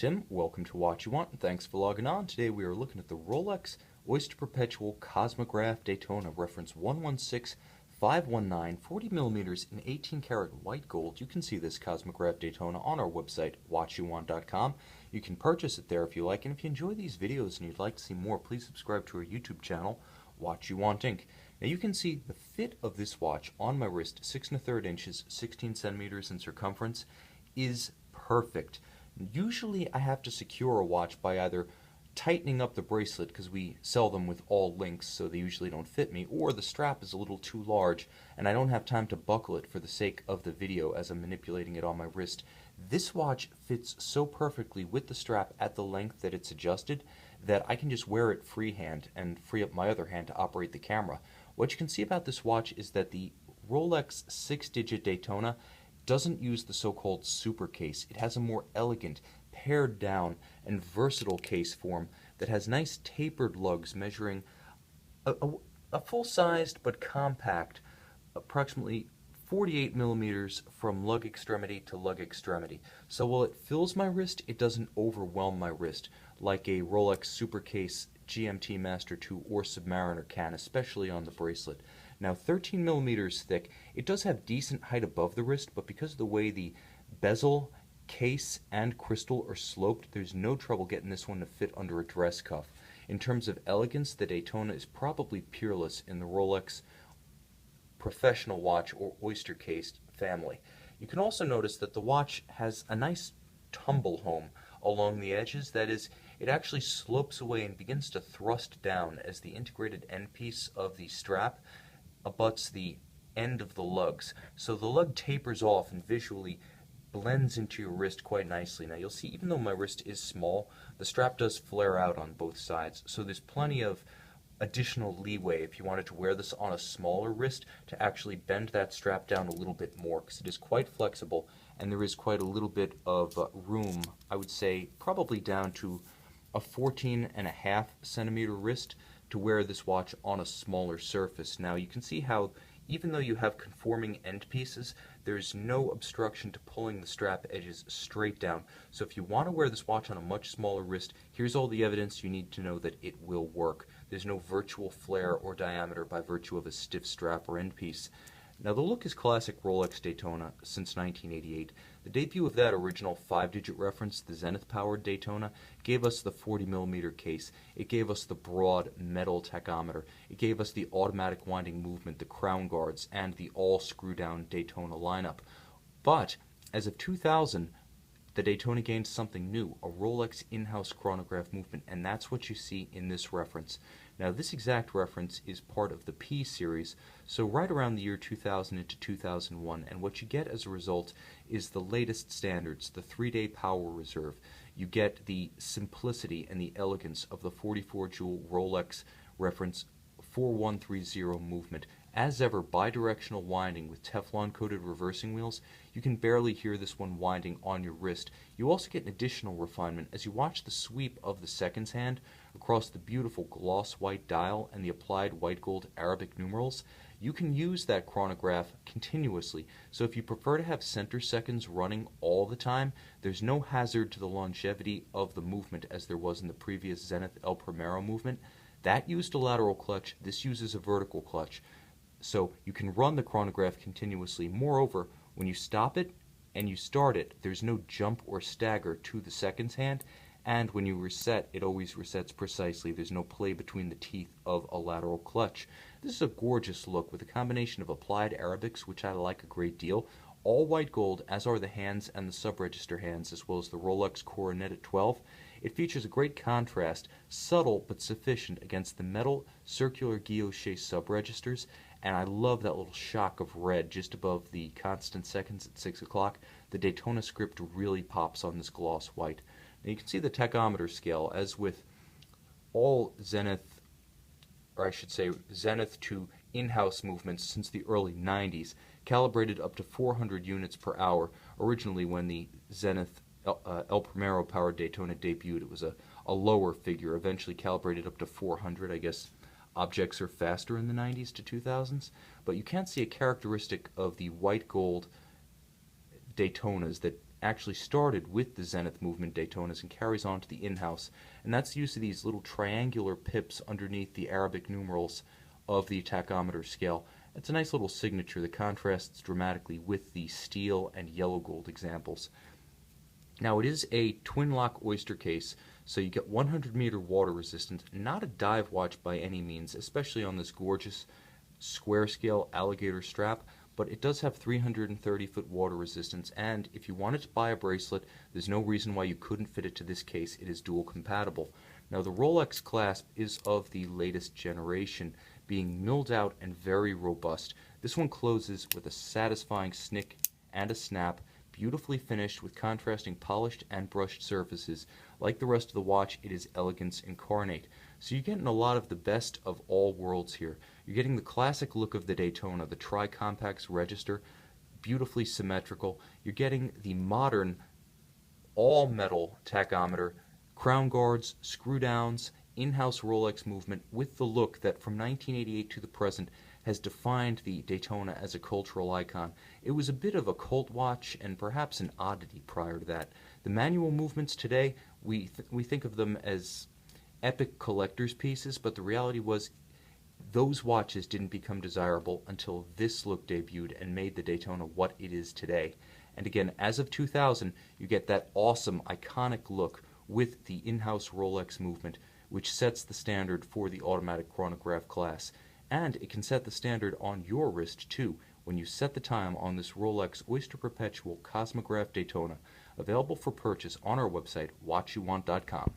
Tim. Welcome to Watch You Want, and thanks for logging on. Today we are looking at the Rolex Oyster Perpetual Cosmograph Daytona, reference 116519, 40 millimeters in 18 karat white gold. You can see this Cosmograph Daytona on our website, watchyouwant.com. You can purchase it there if you like, and if you enjoy these videos and you'd like to see more, please subscribe to our YouTube channel, Watch You Want Inc. Now you can see the fit of this watch on my wrist, 6 1/3 inches, 16 centimeters in circumference, is perfect. Usually I have to secure a watch by either tightening up the bracelet, because we sell them with all links so they usually don't fit me, or the strap is a little too large and I don't have time to buckle it for the sake of the video as I'm manipulating it on my wrist. This watch fits so perfectly with the strap at the length that it's adjusted that I can just wear it freehand and free up my other hand to operate the camera. What you can see about this watch is that the Rolex 6-digit Daytona doesn't use the so-called super case. It has a more elegant, pared down, and versatile case form that has nice tapered lugs measuring a full-sized but compact, approximately 48 millimeters from lug extremity to lug extremity. So while it fills my wrist, it doesn't overwhelm my wrist like a Rolex Supercase GMT Master 2 or Submariner can, especially on the bracelet. Now 13 millimeters thick, it does have decent height above the wrist, but because of the way the bezel, case, and crystal are sloped, there's no trouble getting this one to fit under a dress cuff. In terms of elegance, the Daytona is probably peerless in the Rolex professional watch or oyster case family. You can also notice that the watch has a nice tumble home along the edges. That is, it actually slopes away and begins to thrust down as the integrated end piece of the strap abuts the end of the lugs. So the lug tapers off and visually blends into your wrist quite nicely. Now you'll see, even though my wrist is small, the strap does flare out on both sides, so there's plenty of additional leeway if you wanted to wear this on a smaller wrist to actually bend that strap down a little bit more, because it is quite flexible and there is quite a little bit of room. I would say probably down to a 14.5 centimeter wrist to wear this watch on a smaller surface. Now you can see how even though you have conforming end pieces, there's no obstruction to pulling the strap edges straight down. So if you want to wear this watch on a much smaller wrist, here's all the evidence you need to know that it will work. There's no virtual flare or diameter by virtue of a stiff strap or end piece. Now the look is classic Rolex Daytona since 1988. The debut of that original 5-digit reference, the Zenith-powered Daytona, gave us the 40 millimeter case. It gave us the broad metal tachometer. It gave us the automatic winding movement, the crown guards, and the all screw-down Daytona lineup. But as of 2000, the Daytona gained something new, a Rolex in-house chronograph movement, and that's what you see in this reference. Now this exact reference is part of the P series, so right around the year 2000 into 2001, and what you get as a result is the latest standards, the 3-day power reserve. You get the simplicity and the elegance of the 44-jewel Rolex reference 4130 movement. As ever, bidirectional winding with Teflon-coated reversing wheels. You can barely hear this one winding on your wrist. You also get an additional refinement as you watch the sweep of the seconds hand across the beautiful gloss white dial and the applied white gold Arabic numerals. You can use that chronograph continuously, so if you prefer to have center seconds running all the time, there's no hazard to the longevity of the movement as there was in the previous Zenith El Primero movement. That used a lateral clutch, this uses a vertical clutch. So you can run the chronograph continuously. Moreover, when you stop it and you start it, there's no jump or stagger to the seconds hand, and when you reset, it always resets precisely. There's no play between the teeth of a lateral clutch. This is a gorgeous look with a combination of applied Arabics, which I like a great deal, all white gold, as are the hands and the sub-register hands, as well as the Rolex Coronet at 12. It features a great contrast, subtle but sufficient, against the metal circular guilloche sub-registers, and I love that little shock of red just above the constant seconds at 6 o'clock. The Daytona script really pops on this gloss white. Now you can see the tachometer scale, as with all Zenith, or I should say Zenith to in-house movements since the early 90s, calibrated up to 400 units per hour. Originally, when the Zenith El Primero powered Daytona debuted, it was a lower figure, eventually calibrated up to 400. I guess objects are faster in the 90s to 2000s, but you can't see a characteristic of the white gold Daytonas that actually started with the Zenith movement Daytonas and carries on to the in-house, and that's the use of these little triangular pips underneath the Arabic numerals of the tachometer scale. It's a nice little signature that contrasts dramatically with the steel and yellow gold examples. Now, it is a twin-lock Oyster case, so you get 100-meter water resistance, not a dive watch by any means, especially on this gorgeous square-scale alligator strap, but it does have 330-foot water resistance, and if you wanted to buy a bracelet, there's no reason why you couldn't fit it to this case. It is dual compatible. Now, the Rolex Clasp is of the latest generation, being milled out and very robust. This one closes with a satisfying snick and a snap, beautifully finished with contrasting polished and brushed surfaces. Like the rest of the watch, it is elegance incarnate. So you're getting a lot of the best of all worlds here. You're getting the classic look of the Daytona, the tri-compacts register, beautifully symmetrical. You're getting the modern all-metal tachometer, crown guards, screw downs, in-house Rolex movement with the look that from 1988 to the present has defined the Daytona as a cultural icon. It was a bit of a cult watch and perhaps an oddity prior to that. The manual movements today, we think of them as epic collector's pieces, but the reality was those watches didn't become desirable until this look debuted and made the Daytona what it is today. And again, as of 2000, you get that awesome, iconic look with the in-house Rolex movement, which sets the standard for the automatic chronograph class. And it can set the standard on your wrist, too, when you set the time on this Rolex Oyster Perpetual Cosmograph Daytona, available for purchase on our website, watchyouwant.com.